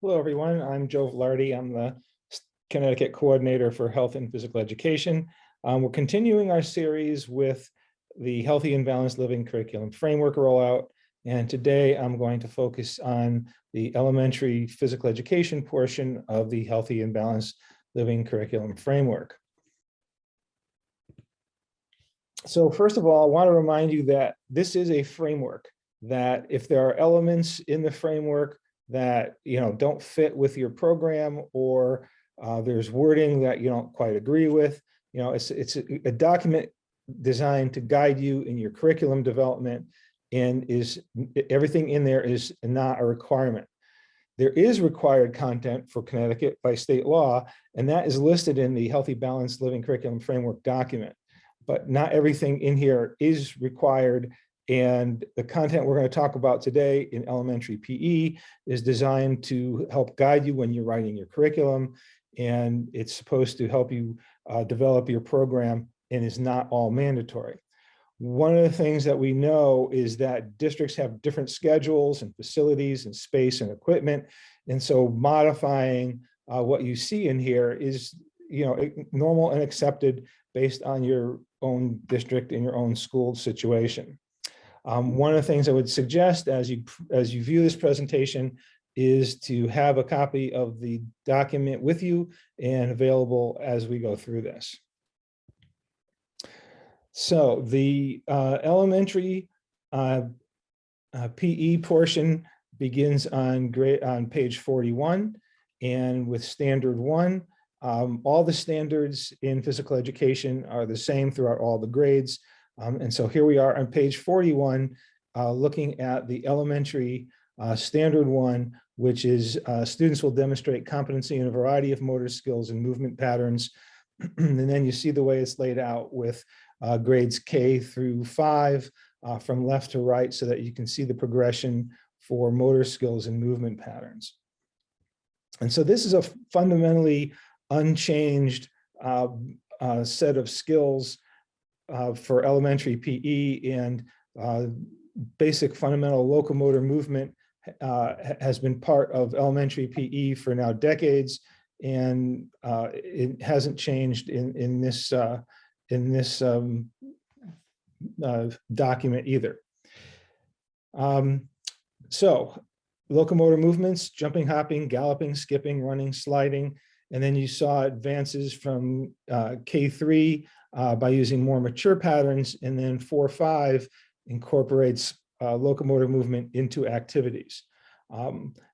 Hello, everyone. I'm Joe Velarde. I'm the Connecticut Coordinator for Health and Physical Education. We're continuing our series with the Healthy and Balanced Living Curriculum Framework rollout. And today I'm going to focus on the elementary physical education portion of the Healthy and Balanced Living Curriculum Framework. So first of all, I want to remind you that this is a framework, that if there are elements in the framework that don't fit with your program, or there's wording that you don't quite agree with, it's a document designed to guide you in your curriculum development, and everything in there is not a requirement. There is required content for Connecticut by state law, and that is listed in the Healthy Balanced Living Curriculum Framework document. But not everything in here is required. And the content we're going to talk about today in elementary PE is designed to help guide you when you're writing your curriculum. And it's supposed to help you develop your program, and is not all mandatory. One of the things that we know is that districts have different schedules and facilities and space and equipment. And so modifying what you see in here is normal and accepted based on your own district and your own school situation. One of the things I would suggest as you view this presentation is to have a copy of the document with you and available as we go through this. So the elementary PE portion begins on page 41, and with standard 1. All the standards in physical education are the same throughout all the grades. And so here we are on page 41, looking at the elementary standard 1, which is students will demonstrate competency in a variety of motor skills and movement patterns. And then you see the way it's laid out with grades K through 5 from left to right, so that you can see the progression for motor skills and movement patterns. And so this is a fundamentally unchanged set of skills for elementary PE, and basic fundamental locomotor movement has been part of elementary PE for now decades, and it hasn't changed in this document either. So locomotor movements: jumping, hopping, galloping, skipping, running, sliding. And then you saw advances from K3 by using more mature patterns, and then 4-5 incorporates locomotor movement into activities.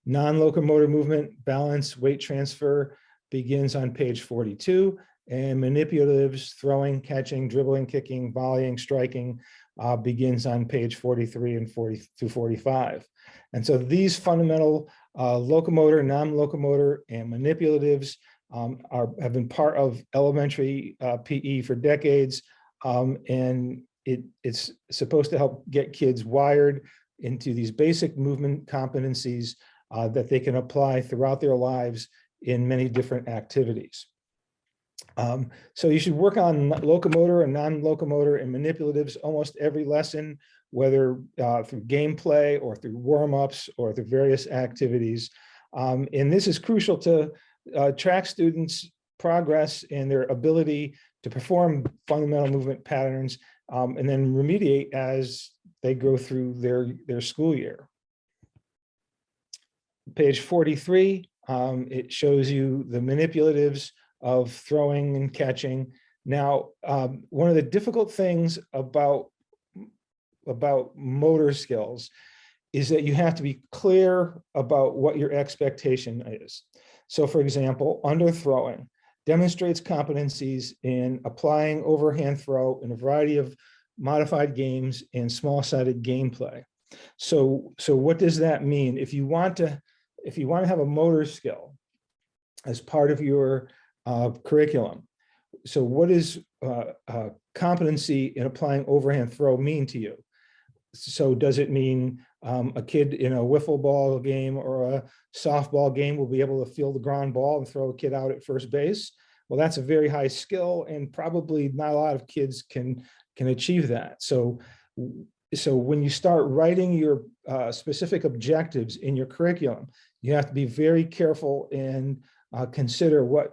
Non-locomotor movement, balance, weight transfer begins on page 42, and manipulatives, throwing, catching, dribbling, kicking, volleying, striking begins on page 43 and 40 through 45. And so these fundamental locomotor, non-locomotor, and manipulatives have been part of elementary PE for decades, and it's supposed to help get kids wired into these basic movement competencies that they can apply throughout their lives in many different activities. So you should work on locomotor and non-locomotor and manipulatives almost every lesson, whether through gameplay or through warm-ups or through various activities. And this is crucial to track students' progress and their ability to perform fundamental movement patterns, and then remediate as they go through their school year. Page 43, it shows you the manipulatives of throwing and catching. Now, one of the difficult things about motor skills is that you have to be clear about what your expectation is. So for example, under throwing, demonstrates competencies in applying overhand throw in a variety of modified games and small-sided gameplay. So what does that mean? If you want to have a motor skill as part of your curriculum, so what does competency in applying overhand throw mean to you? So does it mean a kid in a wiffle ball game or a softball game will be able to field the ground ball and throw a kid out at first base? Well, that's a very high skill, and probably not a lot of kids can achieve that. So so when you start writing your specific objectives in your curriculum, you have to be very careful and consider what,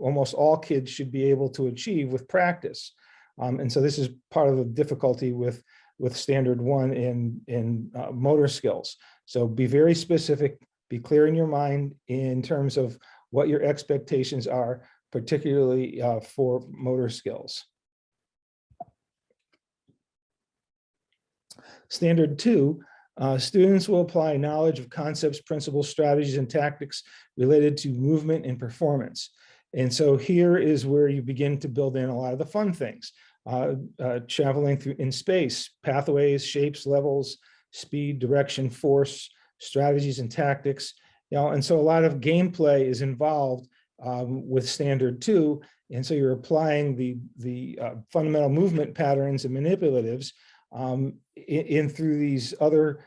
almost all kids should be able to achieve with practice. And so this is part of the difficulty with standard one in motor skills. So be very specific, be clear in your mind in terms of what your expectations are, particularly for motor skills. Standard two, students will apply knowledge of concepts, principles, strategies, and tactics related to movement and performance. And so here is where you begin to build in a lot of the fun things. Traveling through in space, pathways, shapes, levels, speed, direction, force, strategies, and tactics. And so a lot of gameplay is involved with standard two. And so you're applying the fundamental movement patterns and manipulatives in through these other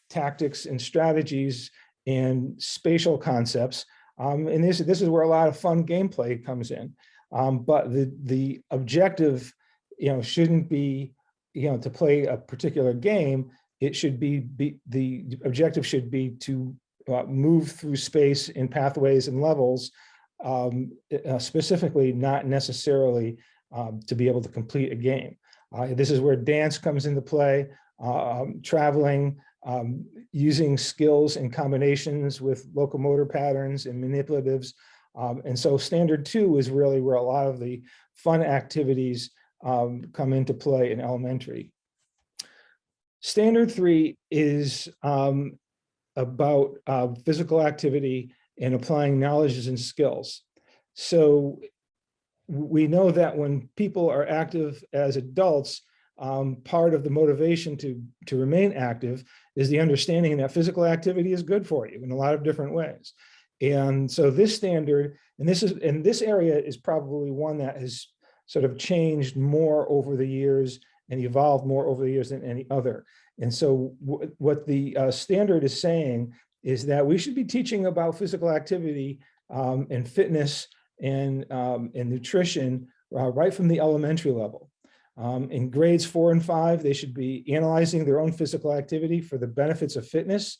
tactics and strategies and spatial concepts. And this is where a lot of fun gameplay comes in. But the objective, shouldn't be, to play a particular game. It should be the objective should be to move through space in pathways and levels, specifically, not necessarily to be able to complete a game. This is where dance comes into play, traveling, using skills and combinations with locomotor patterns and manipulatives. And so standard two is really where a lot of the fun activities come into play in elementary. Standard three is about physical activity and applying knowledges and skills. So we know that when people are active as adults, part of the motivation to remain active is the understanding that physical activity is good for you in a lot of different ways. And so this standard, and this area is probably one that has sort of changed more over the years and evolved more over the years than any other. And so what the standard is saying is that we should be teaching about physical activity and fitness and nutrition right from the elementary level. In grades 4 and 5, they should be analyzing their own physical activity for the benefits of fitness.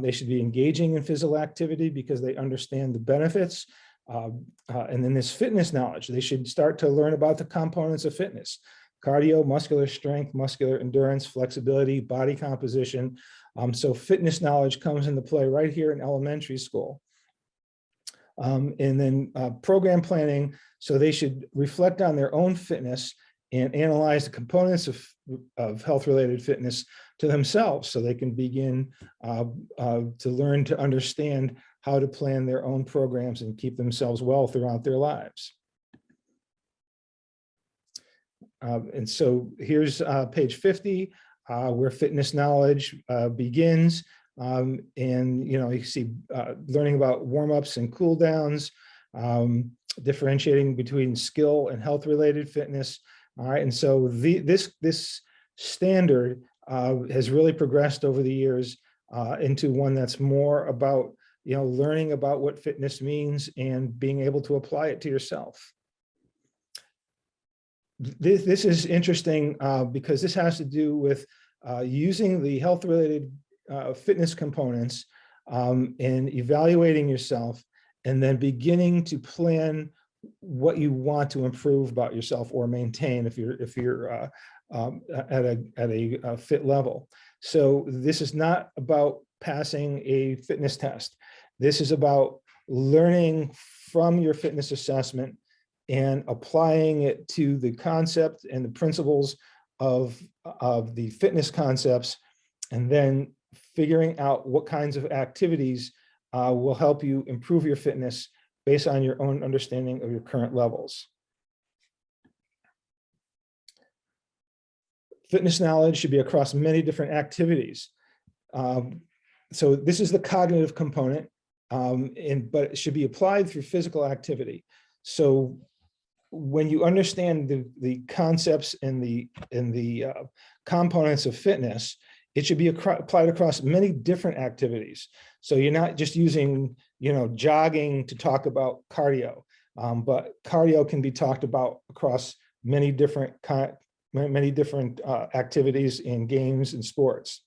They should be engaging in physical activity because they understand the benefits. And then this fitness knowledge, they should start to learn about the components of fitness: cardio, muscular strength, muscular endurance, flexibility, body composition. So fitness knowledge comes into play right here in elementary school. And then program planning, so they should reflect on their own fitness and analyze the components of health-related fitness to themselves, so they can begin to learn to understand how to plan their own programs and keep themselves well throughout their lives. And so here's page 50, where fitness knowledge begins. And you see learning about warm-ups and cool downs, differentiating between skill and health-related fitness. All right, and so this standard has really progressed over the years into one that's more about learning about what fitness means and being able to apply it to yourself. This is interesting because this has to do with using the health-related fitness components and evaluating yourself, and then beginning to plan what you want to improve about yourself or maintain if you're at a fit level. So this is not about passing a fitness test. This is about learning from your fitness assessment and applying it to the concept and the principles of the fitness concepts, and then figuring out what kinds of activities will help you improve your fitness based on your own understanding of your current levels. Fitness knowledge should be across many different activities. So this is the cognitive component, but it should be applied through physical activity. So when you understand the concepts and the components of fitness, it should be applied across many different activities. So you're not just using, jogging to talk about cardio, but cardio can be talked about across many different many different activities and games and sports.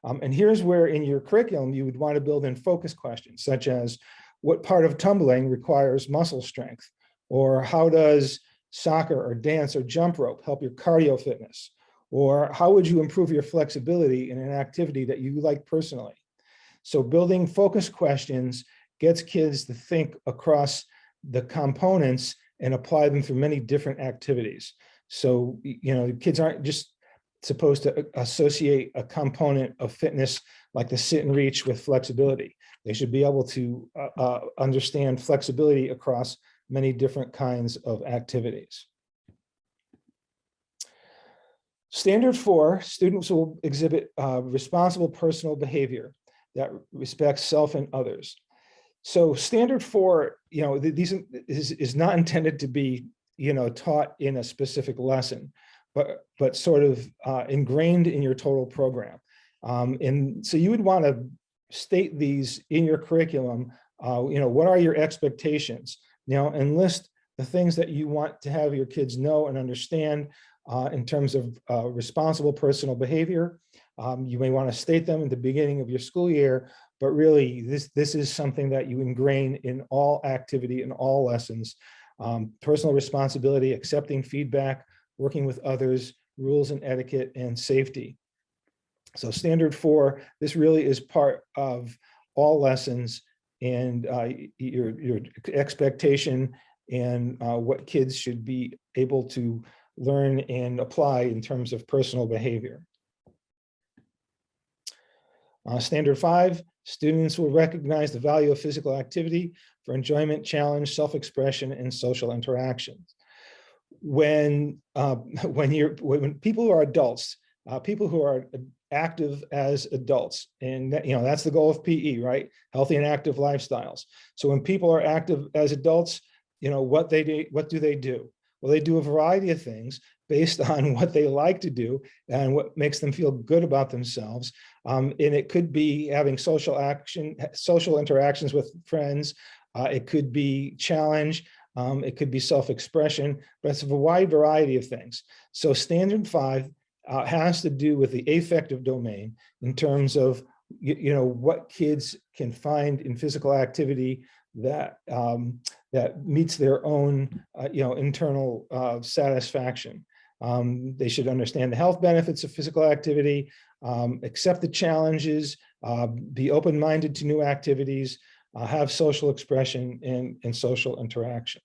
And here's where in your curriculum, you would want to build in focus questions, such as what part of tumbling requires muscle strength? Or how does soccer or dance or jump rope help your cardio fitness? Or how would you improve your flexibility in an activity that you like personally? So building focus questions gets kids to think across the components and apply them through many different activities. So, kids aren't just supposed to associate a component of fitness like the sit and reach with flexibility. They should be able to understand flexibility across many different kinds of activities. Standard 4, students will exhibit responsible personal behavior that respects self and others. So standard 4, these is not intended to be, taught in a specific lesson, but sort of ingrained in your total program. And so you would want to state these in your curriculum. What are your expectations? And list the things that you want to have your kids know and understand in terms of responsible personal behavior. You may want to state them at the beginning of your school year, but really this is something that you ingrain in all activity, in all lessons. Personal responsibility, accepting feedback, working with others, rules and etiquette, and safety. So standard 4, this really is part of all lessons and your expectation and what kids should be able to learn and apply in terms of personal behavior. Standard 5, students will recognize the value of physical activity for enjoyment, challenge, self-expression, and social interactions. When people who are adults, people who are active as adults, and that's the goal of PE, right? Healthy and active lifestyles. So when people are active as adults, what do they do? Well, they do a variety of things based on what they like to do and what makes them feel good about themselves. And it could be having social interactions with friends. It could be challenge. It could be self-expression, but it's a wide variety of things. So standard 5 has to do with the affective domain in terms of what kids can find in physical activity that that meets their own internal satisfaction. They should understand the health benefits of physical activity, accept the challenges, be open-minded to new activities, have social expression and social interaction.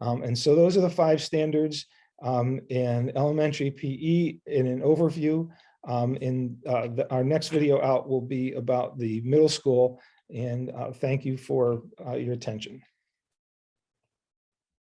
And so those are the 5 standards in elementary PE in an overview. Our next video out will be about the middle school. And thank you for your attention.